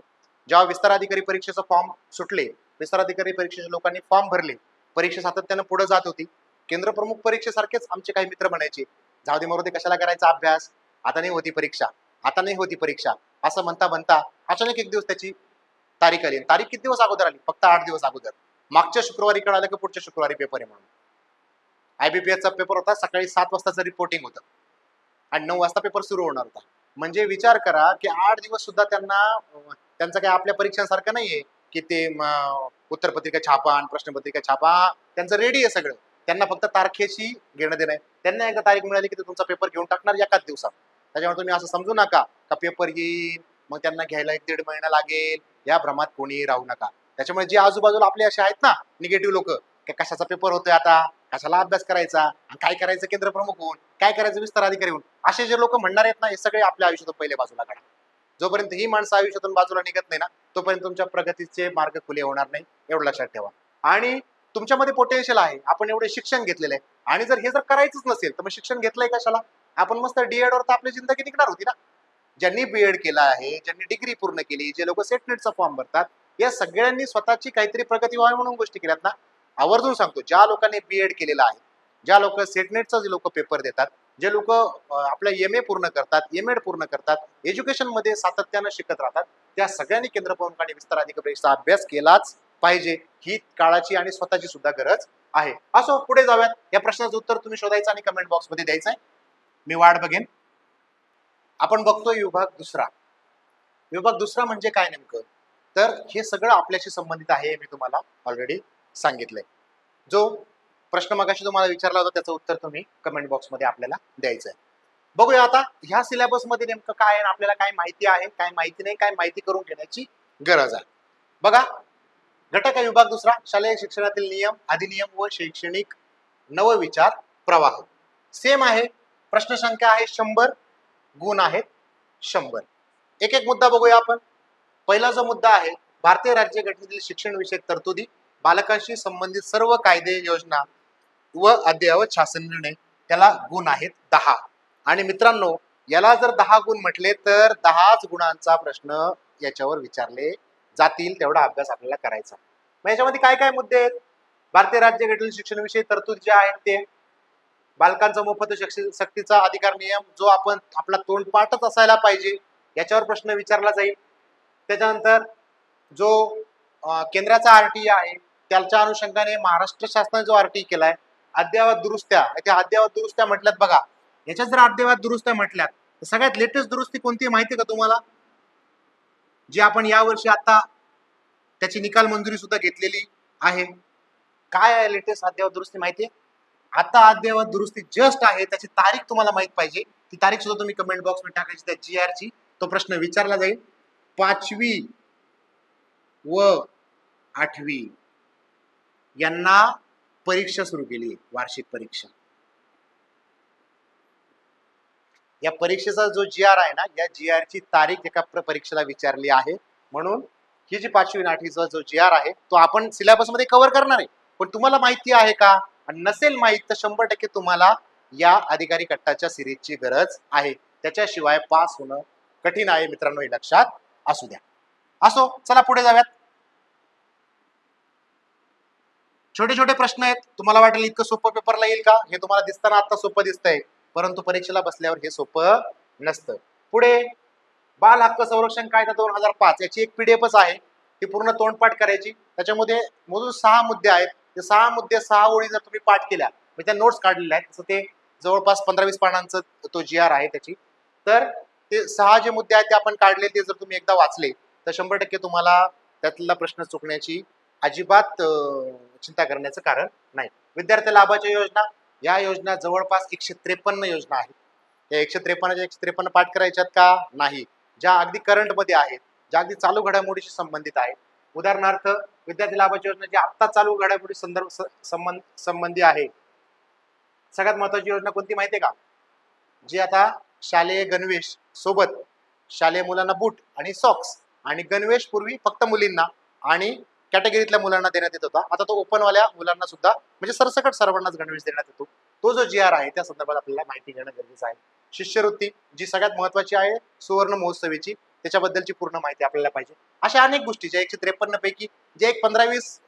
जेव्हा विस्तार अधिकारी परीक्षेचा फॉर्म सुटले, विस्तार अधिकारी परीक्षेच्या लोकांनी फॉर्म भरले, परीक्षा सातत्यानं पुढे जात होती. केंद्र प्रमुख परीक्षेसारखेच आमचे काही मित्र म्हणायचे, जाऊ दे मरू दे, कशाला करायचा अभ्यास, आता नाही होती परीक्षा, आता नाही होती परीक्षा, असं म्हणता म्हणता अचानक एक दिवस त्याची तारीख आली. तारीख किती दिवस अगोदर आली? फक्त 8 दिवस अगोदर. मागच्या शुक्रवारी कळालं की पुढच्या शुक्रवारी पेपर आहे म्हणून. IBPS चा पेपर होता, सकाळी 7 वाजताचं रिपोर्टिंग होतं आणि 9 वाजता पेपर सुरू होणार होता. म्हणजे विचार करा की 8 दिवस सुद्धा त्यांना त्यांचं काही आपल्या परीक्षांसारखं नाहीये की ते उत्तरपत्रिका छापा आणि प्रश्नपत्रिका छापा. त्यांचं रेडी आहे सगळं. त्यांना फक्त तारखेशी घेणं देणं आहे. त्यांना एकदा तारीख मिळाली की ते तुमचा पेपर घेऊन टाकणार एकाच दिवसात. त्याच्यामुळे तुम्ही असं समजू नका का पेपर येईल मग त्यांना घ्यायला 1-1.5 महिना लागेल, या भ्रमात कोणी राहू नका. त्याच्यामुळे जे आजूबाजूला आपले असे आहेत ना निगेटिव्ह लोक, की कशाचा पेपर होतोय आता, कशाला अभ्यास करायचा आणि काय करायचं केंद्र प्रमुख होऊन, काय करायचं विस्तार अधिकारी होऊन, असे जे लोक म्हणणार आहेत ना, हे सगळे आपल्या आयुष्यातून पहिले बाजूला काढा. जोपर्यंत ही माणसं आयुष्यातून बाजूला निघत नाही ना, तोपर्यंत तुमच्या प्रगतीचे मार्ग खुले होणार नाही, एवढं लक्षात ठेवा. आणि तुमच्यामध्ये पोटेन्शियल आहे, आपण एवढे शिक्षण घेतलेलं आहे, आणि जर हे जर करायचंच नसेल तर मग शिक्षण घेतलंय कशाला? आपण मस्त डीएड वर तर आपली जिंदगी निघणार होती ना. ज्यांनी बीएड केलं आहे, ज्यांनी डिग्री पूर्ण केली, जे लोक सेट नेटचा फॉर्म भरतात, या सगळ्यांनी स्वतःची काहीतरी प्रगती व्हावी म्हणून गोष्टी केल्यात ना. आवर्जून सांगतो, ज्या लोकांनी बीएड केलेलं आहे, ज्या लोक सेट नेटचा जे लोक पेपर देतात, जे लोक आपलं MA पूर्ण करतात, एमएड पूर्ण करतात, एज्युकेशन मध्ये सातत्यानं शिकत राहतात, त्या सगळ्यांनी केंद्र प्रमुख आणि विस्तार अधिकारी परीक्षेचा अभ्यास केलाच पाहिजे. ही काळाची आणि स्वतःची सुद्धा गरज आहे. असो, पुढे जाऊयात. या प्रश्नाचं उत्तर तुम्ही शोधायचं आणि कमेंट बॉक्स मध्ये द्यायचं आहे. मी वाट बघेन. आपण बघतोय विभाग दुसरा. विभाग दुसरा म्हणजे काय नेमकं? तर हे सगळं आपल्याशी संबंधित आहे, मी तुम्हाला ऑलरेडी सांगितलंय. जो प्रश्न मगाशी तुम्हाला विचारला होता त्याचं उत्तर तुम्ही कमेंट बॉक्स मध्ये आपल्याला द्यायचं आहे. बघूया आता ह्या सिलेबस मध्ये नेमकं काय आहे, आपल्याला काय माहिती आहे, काय माहिती नाही, काय माहिती करून घेण्याची गरज आहे. बघा, घटक आहे विभाग दुसरा, शालेय शिक्षणातील नियम, अधिनियम व शैक्षणिक नवविचार प्रवाह. सेम आहे. प्रश्न संख्या आहे 100, गुण आहेत 100. एक एक मुद्दा बघूया आपण. पहिला जो मुद्दा आहे, भारतीय राज्यघटनेतील शिक्षण विषयक तरतुदी, बालकांशी संबंधित सर्व कायदे, योजना व अद्ययावत शासन निर्णय, त्याला गुण आहेत 10. आणि मित्रांनो, याला जर 10 गुण म्हटले तर 10च गुणांचा प्रश्न याच्यावर विचारले जातील. तेवढा अभ्यास आपल्याला करायचा. मग याच्यामध्ये काय काय मुद्दे आहेत? भारतीय राज्यघटनेतील शिक्षण विषयी तरतूद जे आहेत ते, बालकांचा मोफत सक्तीचा अधिकार नियम, जो आपण आपला तोंडपाठच असायला पाहिजे, याच्यावर प्रश्न विचारला जाईल. त्याच्यानंतर जो केंद्राचा RTI आहे, त्याच्या अनुषंगाने महाराष्ट्र शासनाने जो RTI केलाय, अद्ययावत दुरुस्त्या, त्या अद्ययावत दुरुस्त्या म्हटल्यात बघा. याच्यात जर अद्ययावत दुरुस्त्या म्हटल्यात तर सगळ्यात लेटेस्ट दुरुस्ती कोणती माहिती का तुम्हाला? जी आपण यावर्षी आता त्याची निकाल मंजुरी सुद्धा घेतलेली आहे. काय आहे लेटेस्ट अद्ययावत दुरुस्ती माहिती आहे? आता अद्ययावत दुरुस्ती जस्ट आहे, त्याची तारीख तुम्हाला माहित पाहिजे. ती तारीख सुद्धा तुम्ही कमेंट बॉक्स मध्ये टाकायची, त्या GR ची. तो प्रश्न विचारला जाईल. 5वी व 8वी यांना परीक्षा सुरू केली, वार्षिक परीक्षा. या परीक्षेचा जो GR आहे ना, या GR ची तारीख एका परीक्षेला विचारली आहे. म्हणून ही जी 5वी आणि 8वीचा जो GR आहे तो आपण सिलेबस मध्ये कव्हर करणार आहे. पण तुम्हाला माहिती आहे का? आणि नसेल माहित तर 100% तुम्हाला या अधिकारी कट्टाच्या सिरीजची गरज आहे. त्याच्याशिवाय पास होणं कठीण आहे मित्रांनो, हे लक्षात असू द्या. असो, चला पुढे जाऊयात. छोटे छोटे प्रश्न आहेत. तुम्हाला वाटेल इतकं सोपं पेपरला येईल का? हे तुम्हाला दिसताना आता सोपं दिसतंय, परंतु परीक्षेला बसल्यावर हे सोपं नसतं. पुढे बाल हक्क संरक्षण कायदा 2005 याची एक PDF आहे. ती पूर्ण तोंडपाठ करायची. त्याच्यामध्ये मोजून 6 मुद्दे आहेत. ते 6 मुद्दे 6 ओळी जर तुम्ही पाठ केल्या, मी त्या नोट्स काढलेल्या आहेत, तसं ते जवळपास 15-20 पानांचं तो GR आहे त्याची. तर ते 6 जे मुद्दे आहेत ते आपण काढले, ते जर तुम्ही एकदा वाचले तर 100% तुम्हाला त्यातला प्रश्न चुकण्याची अजिबात चिंता करण्याचं कारण नाही. विद्यार्थी लाभाच्या योजना, या योजना जवळपास 153 योजना आहेत. या 153 पाठ करायच्यात का? नाही. ज्या अगदी करंट मध्ये आहेत, ज्या अगदी चालू घडामोडीशी संबंधित आहेत. उदाहरणार्थ, विद्यार्थी लाभाची योजना जी आता चालू घडामोडी संबंधी आहे. सगळ्यात महत्वाची योजना कोणती माहितीये का? जी आता शालेय गणवेश सोबत शालेय मुलांना बूट आणि सॉक्स, आणि गणवेश पूर्वी फक्त मुलींना आणि कॅटेगरीतल्या मुलांना देण्यात येत होता. आता तो ओपनवाल्या मुलांना सुद्धा, म्हणजे सरसकट सर्वांनाच गणवेश देण्यात येतो. तो जो GR आहे त्या संदर्भात आपल्याला माहिती घेणं गरजेचं आहे. शिष्यवृत्ती, जी सगळ्यात महत्वाची आहे, सुवर्ण महोत्सवीची, त्याच्याबद्दलची पूर्ण माहिती आपल्याला पाहिजे. अशा अनेक गोष्टी ज्या 153 पैकी जे एक 15-20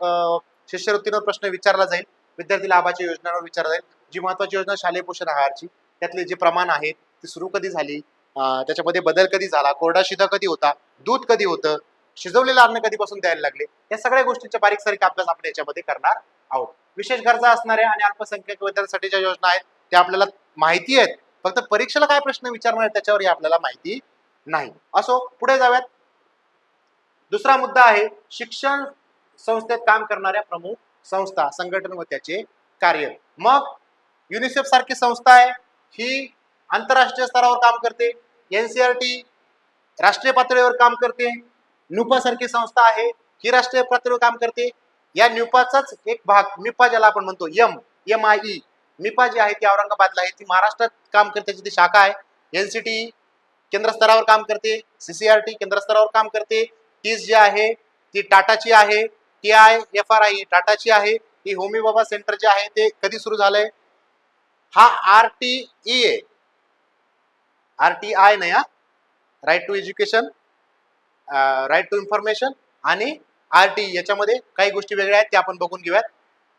शिष्यवृत्तीवर प्रश्न विचारला जाईल, विद्यार्थी लाभाच्या योजनांवर विचारला जाईल. जी महत्वाची योजना शालेय पोषण आहारची, त्यातले जे प्रमाण आहे ती सुरू कधी झाली, त्याच्यामध्ये बदल कधी झाला, कोरडा शिधा कधी होता, दूध कधी होतं, शिजवलेलं अन्न कधीपासून द्यायला लागले, या सगळ्या गोष्टींचा बारीक सारीक अभ्यास आपण याच्यामध्ये करणार आहोत. विशेष गरजा असणाऱ्या आणि अल्पसंख्याक विद्यार्थ्यांसाठी ज्या योजना आहेत त्या आपल्याला माहिती आहेत, फक्त परीक्षेला काय प्रश्न विचारणार आहेत त्याच्यावरही आपल्याला माहिती नाही. असो, पुढे जाऊयात. दुसरा मुद्दा आहे शिक्षण संस्थेत काम करणाऱ्या प्रमुख संस्था, संघटन व त्याचे कार्य. मग युनिसेफ सारखी संस्था आहे, ही आंतरराष्ट्रीय स्तरावर काम करते. एनसीआरटी राष्ट्रीय पातळीवर काम करते. न्यूपा सारखी संस्था आहे, ही राष्ट्रीय पातळीवर काम करते. या न्यूपाचाच एक भाग मिपा ज्याला आपण म्हणतो MIE, मिपा जी आहे ती औरंगाबादला आहे, ती महाराष्ट्रात काम करते, त्याची ती शाखा आहे. एनसीटी केंद्र स्तरावर काम करते, CCRT केंद्र स्तरावर काम करते. टीस जी आहे ती टाटाची आहे, TIFRI टाटाची आहे. ही होमी बाबा सेंटर जे आहे ते कधी सुरू झालंय, हा RTI नाही, हा right to education, right to information आणि RTI याच्यामध्ये काही गोष्टी वेगळ्या आहेत, त्या आपण बघून घेऊयात.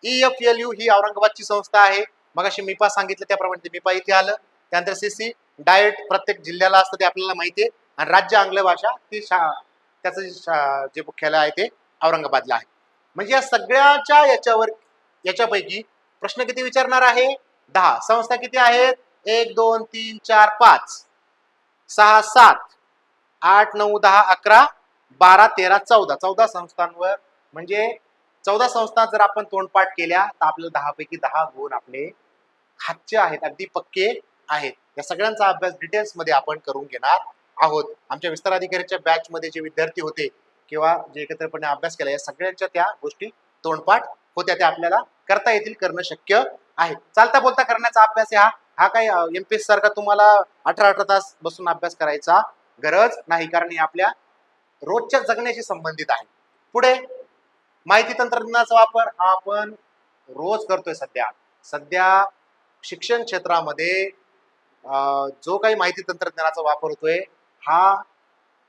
EFLU ही औरंगाबादची संस्था आहे. मग अशी मिपा सांगितलं त्याप्रमाणे मिपा इथे आलं. त्यानंतर CC डाएट प्रत्येक जिल्ह्याला असतं, ते आपल्याला माहिती आहे. आणि राज्य आंग्ल भाषा ती त्याचं जे मुख्यालय आहे ते औरंगाबादला आहे. म्हणजे या सगळ्याच्या याच्यापैकी प्रश्न किती विचारणार आहे? 10. संस्था किती आहेत? 1 2 3 4 5 6 7 8 9 10 11 12 13 14 संस्थांवर, म्हणजे 14 संस्था जर आपण तोंडपाठ केल्या तर आपल्याला 10 पैकी 10 गुण आपले हातचे आहेत, अगदी पक्के आहेत. या सगळ्यांचा अभ्यास डिटेल्स मध्ये आपण करून घेणार आहोत. आमच्या विस्तार अधिकारीच्या बॅच मध्ये जे विद्यार्थी होते किंवा जे एकत्रपणे अभ्यास केला, या सगळ्यांच्या त्या गोष्टी तोंडपाठ होत्या, त्या आपल्याला करता येतील, करणं शक्य आहे. चालता बोलता करण्याचा अभ्यास आहे हा काही MPSC सारखा तुम्हाला 18 तास बसून अभ्यास करायचा गरज नाही, कारण हे आपल्या रोजच्या जगण्याशी संबंधित आहे. पुढे माहिती तंत्रज्ञानाचा वापर हा आपण रोज करतोय. सध्या शिक्षण क्षेत्रामध्ये जो काही माहिती तंत्रज्ञानाचा वापर होतोय, हा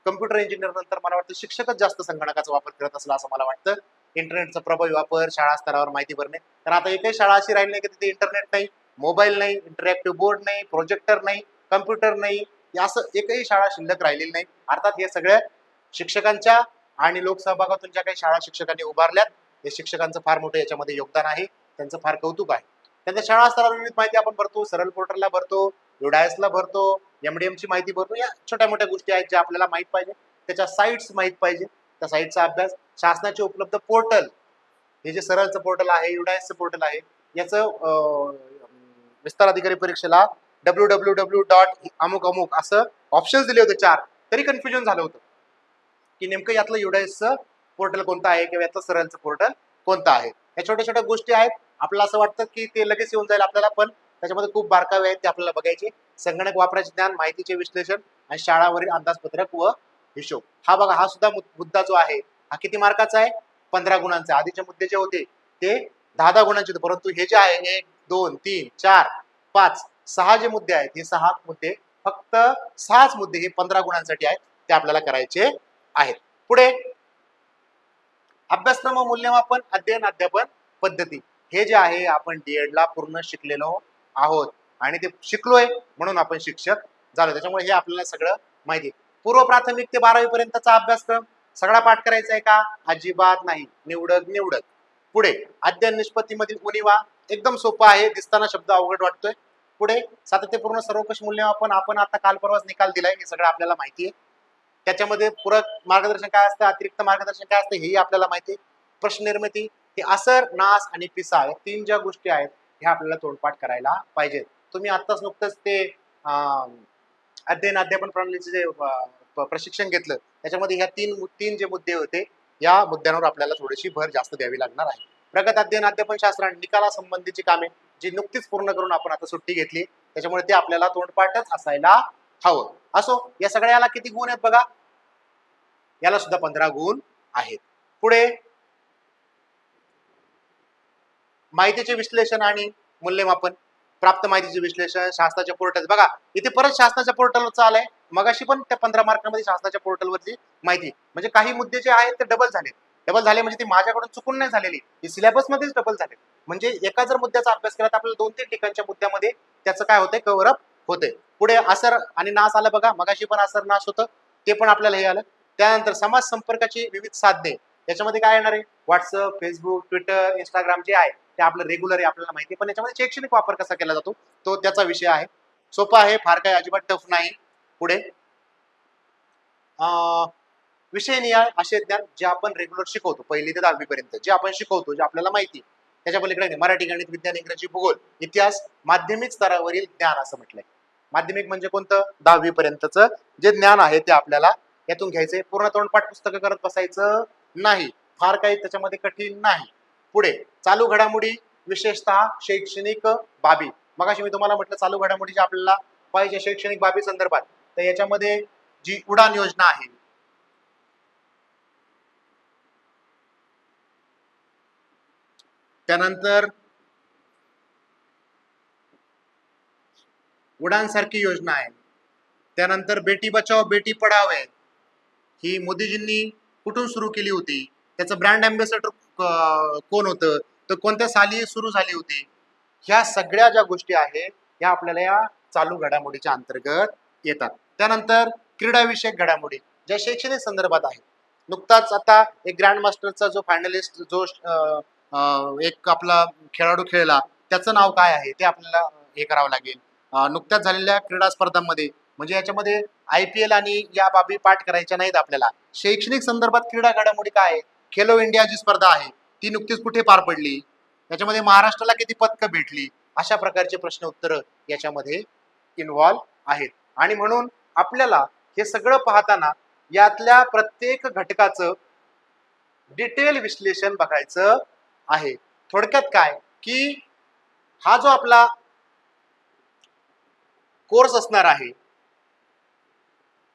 कम्प्युटर इंजिनियर नंतर मला वाटतं शिक्षकच जास्त संगणकाचा वापर करत असला असं मला वाटतं. इंटरनेटचा प्रभावी वापर, शाळा स्तरावर माहिती भरणे. तर आता एकही शाळा अशी राहिली नाही की तिथे इंटरनेट नाही, मोबाईल नाही, इंटरॅक्टिव्ह बोर्ड नाही, प्रोजेक्टर नाही, कम्प्युटर नाही, असं एकही शाळा शिल्लक राहिलेली नाही. अर्थात हे सगळ्या शिक्षकांच्या आणि लोकसहभागातून ज्या काही शाळा शिक्षकांनी उभारल्यात, हे शिक्षकांचं फार मोठं याच्यामध्ये योगदान आहे, त्यांचं फार कौतुक आहे. त्यांच्या शाळा स्तरावर विविध माहिती आपण भरतो, सरळ पोर्टलला भरतो, युडायसला भरतो, MDM ची माहिती भरतो. या छोट्या मोठ्या गोष्टी आहेत ज्या आपल्याला माहित पाहिजे. त्याच्या साईट्स माहित पाहिजे, त्या साईटचा अभ्यास, शासनाचे उपलब्ध पोर्टल, हे जे सरळचं पोर्टल आहे, युडायसचं पोर्टल आहे, याचं विस्तार अधिकारी परीक्षेला www. अमुक अमुक असं ऑप्शन्स दिले होते 4, तरी कन्फ्युजन झालं होतं की नेमकं यातलं युडायसचं पोर्टल कोणतं आहे किंवा यातलं सरळचं पोर्टल कोणतं आहे. या छोट्या छोट्या गोष्टी आहेत, आपल्याला असं वाटतं की ते लगेच येऊन जाईल आपल्याला, पण त्याच्यामध्ये खूप बारकावे आहेत, ते आपल्याला बघायचे. संगणक वापराचे ज्ञान, माहितीचे विश्लेषण आणि शाळावरील अंदाजपत्रक व हिशोब. हा बघा, हा सुद्धा मुद्दा जो आहे हा किती मार्काचा आहे? 15 गुणांचा. आधीचे मुद्दे जे होते ते 10 गुणांचे होते, परंतु हे जे आहे 1 2 3 4 5 6 जे मुद्दे आहेत, हे 6 मुद्दे, फक्त 6च मुद्दे हे 15 गुणांसाठी आहेत, ते आपल्याला करायचे आहेत. पुढे अभ्यासक्रम मूल्यमापन, अध्ययन अध्यापन पद्धती. हे जे आहे आपण DED ला पूर्ण शिकलेलो आहोत आणि ते शिकलोय म्हणून आपण शिक्षक झालो, त्याच्यामुळे हे आपल्याला सगळं माहिती. पूर्व प्राथमिक ते 12वी पर्यंतचा अभ्यासक्रम सगळा पाठ करायचा आहे का? अजिबात नाही, निवडक. पुढे अध्ययन निष्पत्तीमधील उणिवा एकदम सोपा आहे, दिसताना शब्द अवघड वाटतोय. पुढे सातत्यपूर्ण सर्वंकष मूल्यमापन, आपण आता काल परवाच निकाल दिलाय, हे सगळं आपल्याला माहिती आहे. त्याच्यामध्ये पूरक मार्गदर्शन काय असतं, अतिरिक्त मार्गदर्शन काय असतं, हेही आपल्याला माहिती आहे. प्रश्न निर्मिती, हे असर, नास आणि पिसा, या 3 ज्या गोष्टी आहेत ह्या आपल्याला तोंडपाठ करायला पाहिजेत. तुम्ही आत्ताच नुकतंच ते अध्ययन अध्यापन प्रणालीचे जे प्रशिक्षण घेतलं, त्याच्यामध्ये ह्या 3 जे मुद्दे होते, या मुद्द्यांवर आपल्याला थोडीशी भर जास्त द्यावी लागणार आहे. प्रगत अध्ययन अध्यापन शास्त्र आणि निकालासंबंधीची कामे जी नुकतीच पूर्ण करून आपण आता सुट्टी घेतली, त्याच्यामुळे ते आपल्याला तोंडपाठच असायला हवं. असो, या सगळ्याला किती गुण आहेत बघा, याला सुद्धा 15 गुण आहेत. पुढे माहितीचे विश्लेषण आणि मूल्यमापन, प्राप्त माहितीचे विश्लेषण, शासनाच्या पोर्टल. बघा इथे परत शासनाच्या पोर्टलवरचं आलंय, मगाशी पण त्या 15 मार्कामध्ये शासनाच्या पोर्टलवरची माहिती. म्हणजे काही मुद्दे जे आहेत ते डबल झाले. डबल झाले म्हणजे ती माझ्याकडून चुकून नाही झालेली, ही सिलेबसमध्येच डबल झाले. म्हणजे एका जर मुद्द्याचा अभ्यास केला तर आपल्याला 2-3 ठिकाणच्या मुद्द्यामध्ये त्याचं काय होतंय, कव्हर अप होते. पुढे असर आणि नाश आलं बघा, मगाशी पण असर नाश होतं, ते पण आपल्याला हे आलं. त्यानंतर समाज संपर्काची विविध साधने, याच्यामध्ये काय येणार आहे, व्हॉट्सअप, फेसबुक, ट्विटर, इंस्टाग्राम जे आहे ते आपलं रेग्युलर आहे, आपल्याला माहिती. पण याच्यामध्ये शैक्षणिक वापर कसा केला जातो तो त्याचा विषय आहे. सोपा आहे, फार काही अजिबात टफ नाही. पुढे विषय निहाय असे ज्ञान जे आपण रेग्युलर शिकवतो 1ली ते 10वी पर्यंत, जे आपण शिकवतो, जे आपल्याला माहिती, त्याच्या पलीकडे नाही. मराठी, गणित, विज्ञान, इंग्रजी, भूगोल, इतिहास, माध्यमिक स्तरावरील ज्ञान असं म्हटलंय. माध्यमिक म्हणजे कोणतं, 10वी पर्यंतचं जे ज्ञान आहे ते आपल्याला यातून घ्यायचंय. पूर्ण तोंडपाठ पुस्तकं करत बसायचं नाही, फार काही त्याच्यामध्ये कठीण नाही. पुढे चालू घडामोडी, विशेषतः शैक्षणिक बाबी. मगाशी मी तुम्हाला म्हटलं चालू घडामोडी जे आपल्याला पाहिजे शैक्षणिक बाबी संदर्भात, तर याच्यामध्ये जी उडान योजना आहे, त्यानंतर उडान सारखी योजना आहे, त्यानंतर बेटी बचाओ बेटी पढाओ आहे, ही मोदीजींनी कुठून सुरू केली होती, त्याचं ब्रँड अँबॅसेडर कोण होतं, तर कोणत्या साली सुरू झाली होती. ह्या सगळ्या ज्या गोष्टी आहेत ह्या आपल्याला या चालू घडामोडीच्या अंतर्गत येतात. त्यानंतर क्रीडाविषयक घडामोडी ज्या शैक्षणिक संदर्भात आहेत. नुकताच आता एक ग्रँड मास्टरचा जो फायनलिस्ट जो एक आपला खेळाडू खेळला, त्याचं नाव काय आहे ते आपल्याला हे करावं लागेल. नुकत्याच झालेल्या क्रीडा स्पर्धांमध्ये, म्हणजे याच्यामध्ये IPL आणि या बाबी पाठ करायच्या नाहीत आपल्याला. शैक्षणिक संदर्भात क्रीडा घडामोडी काय आहे, खेलो इंडिया जी स्पर्धा आहे ती नुकतीच कुठे पार पडली, त्याच्यामध्ये महाराष्ट्राला किती पदकं भेटली, अशा प्रकारचे प्रश्न उत्तर याच्यामध्ये इन्व्हॉल्व आहेत. आणि म्हणून आपल्याला हे सगळं पाहताना यातल्या प्रत्येक घटकाचं डिटेल विश्लेषण बघायचं आहे. थोडक्यात काय की हा जो आपला कोर्स असणार आहे,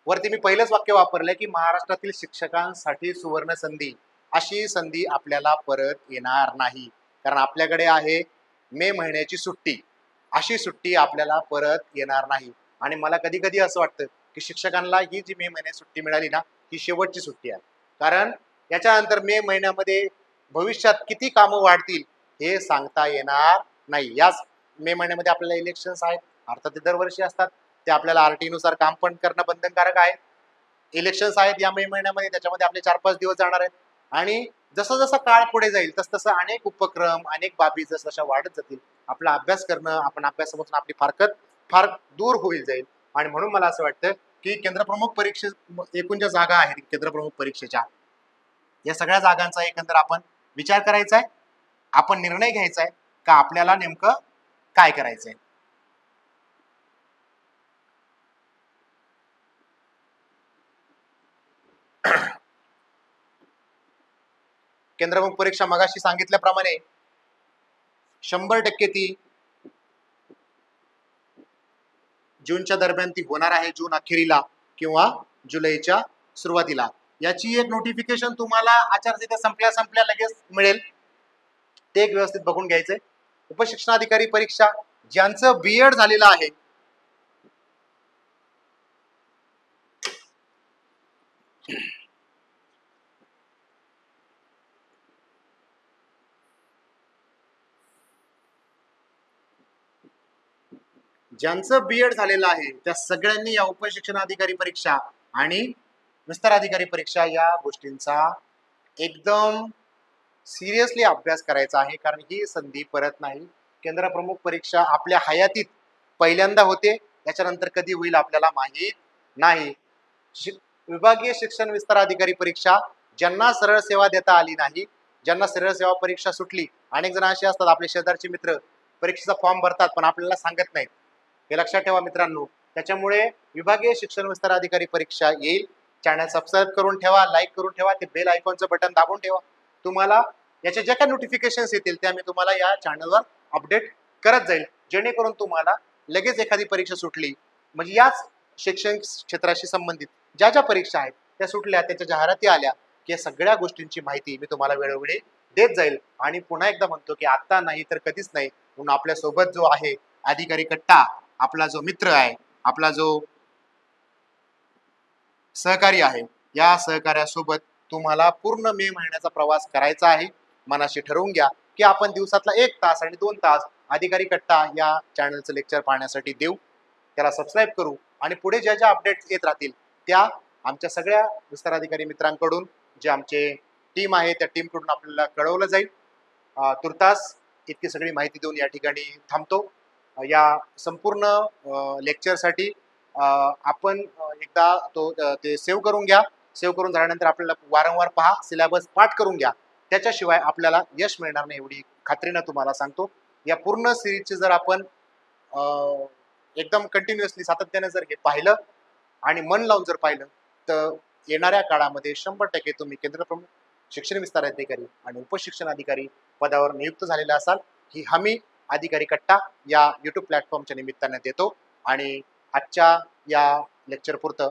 वरती मी पहिलंच वाक्य वापरलंय की महाराष्ट्रातील शिक्षकांसाठी सुवर्ण संधी, अशी संधी आपल्याला परत येणार नाही. कारण आपल्याकडे आहे मे महिन्याची सुट्टी, अशी सुट्टी आपल्याला परत येणार नाही. आणि मला कधी कधी असं वाटतं की शिक्षकांना ही जी मे महिन्याची सुट्टी मिळाली ना, ही शेवटची सुट्टी आहे. कारण याच्यानंतर मे महिन्यामध्ये भविष्यात किती कामं वाढतील हे सांगता येणार नाही. याच मे महिन्यामध्ये आपल्याला इलेक्शन्स आहेत, अर्थात ते दरवर्षी असतात, ते आपल्याला RT नुसार काम पण करणं बंधनकारक आहे. इलेक्शन्स आहेत या मे महिन्यामध्ये, त्याच्यामध्ये आपले 4-5 दिवस जाणार आहेत. आणि जसं जसं काळ पुढे जाईल तसं अनेक उपक्रम, अनेक बाबी जसं वाढत जातील, आपला अभ्यास करणं, आपण अभ्यासापासून आपली फारकत फार दूर होईल जाईल. आणि म्हणून मला असं वाटतं की केंद्रप्रमुख परीक्षे एकूण ज्या जागा आहेत केंद्रप्रमुख परीक्षेच्या, या सगळ्या जागांचा एकंदर आपण विचार करायचा आहे, आपण निर्णय घ्यायचा आहे का आपल्याला नेमकं काय करायचंय. केंद्रप्रमुख परीक्षा मगाशी सांगितल्याप्रमाणे 100% ती जूनच्या दरम्यान ती होणार आहे, जून अखेरीला किंवा जुलैच्या सुरुवातीला. याची एक नोटिफिकेशन तुम्हाला आचारसंहिता संपल्या संपल्या लगेच मिळेल, ते एक व्यवस्थित बघून घ्यायचंय. उपशिक्षणाधिकारी परीक्षा ज्यांचं BEd झालेलं आहे, ज्यांचं BEd झालेलं आहे त्या सगळ्यांनी या उपशिक्षणाधिकारी परीक्षा आणि विस्तार अधिकारी परीक्षा या गोष्टींचा एकदम सिरियसली अभ्यास करायचा आहे. कारण ही संधी परत नाही. केंद्रप्रमुख परीक्षा आपल्या हयातीत पहिल्यांदा होते, त्याच्यानंतर कधी होईल आपल्याला माहीत नाही. विभागीय शिक्षण विस्तार अधिकारी परीक्षा ज्यांना सरळ सेवा देता आली नाही, ज्यांना सरळ सेवा परीक्षा सुटली, अनेक जण असे असतात आपले शेजारचे मित्र, परीक्षेचा फॉर्म भरतात पण आपल्याला सांगत नाहीत, हे लक्षात ठेवा मित्रांनो. त्याच्यामुळे विभागीय शिक्षण विस्तार अधिकारी परीक्षा येईल. चॅनल सबस्क्राईब करून ठेवा, लाईक करून ठेवा, ते बेल आयकॉनचं बटन दाबून ठेवा. तुम्हाला याचे जे काही नोटिफिकेशन्स येतील त्या मी तुम्हाला या चॅनलवर अपडेट करत जाईल, जेणेकरून तुम्हाला लगेच एखादी परीक्षा सुटली, म्हणजे याच शैक्षणिक क्षेत्राशी संबंधित ज्या ज्या परीक्षा आहेत त्या सुटल्या, त्याच्या जाहिराती आल्या की या सगळ्या गोष्टींची माहिती मी तुम्हाला वेळोवेळी देत जाईल. आणि पुन्हा एकदा म्हणतो की आता नाही तर कधीच नाही, म्हणून आपल्या सोबत जो आहे अधिकारी कट्टा आपला जो मित्र आहे, आपला जो सहकारी आहे, या सहकार्यासोबत तुम्हाला पूर्ण मे महिन्याचा प्रवास करायचा आहे. मनाशी ठरवून घ्या की आपण दिवसातला 1 तास आणि 2 तास अधिकारी कट्टा या चॅनलचं लेक्चर पाहण्यासाठी देऊ, त्याला सबस्क्राईब करू आणि पुढे ज्या ज्या अपडेट्स येत राहतील त्या आमच्या सगळ्या विस्तार अधिकारी मित्रांकडून, जे आमचे टीम आहे त्या टीमकडून आपल्याला कळवलं जाईल. तुर्तास इतकी सगळी माहिती देऊन या ठिकाणी थांबतो. या संपूर्ण लेक्चरसाठी आपण एकदा ते सेव्ह करून घ्या. सेव्ह करून झाल्यानंतर आपल्याला वारंवार पहा, सिलेबस पाठ करून घ्या. त्याच्याशिवाय आपल्याला यश मिळणार नाही एवढी खात्रीनं तुम्हाला सांगतो. या पूर्ण सिरीजचे जर आपण एकदम कंटिन्युअसली सातत्याने जर हे पाहिलं आणि मन लावून जर पाहिलं तर येणाऱ्या काळामध्ये 100% तुम्ही केंद्र प्रमुख, शिक्षण विस्तार अधिकारी आणि उपशिक्षण अधिकारी पदावर नियुक्त झालेले असाल, ही हमी अधिकारी कट्टा या यूट्यूब प्लॅटफॉर्मच्या निमित्ताने देतो. आणि आजच्या या लेक्चर पुरतं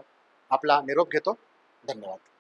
आपला निरोप घेतो. धन्यवाद.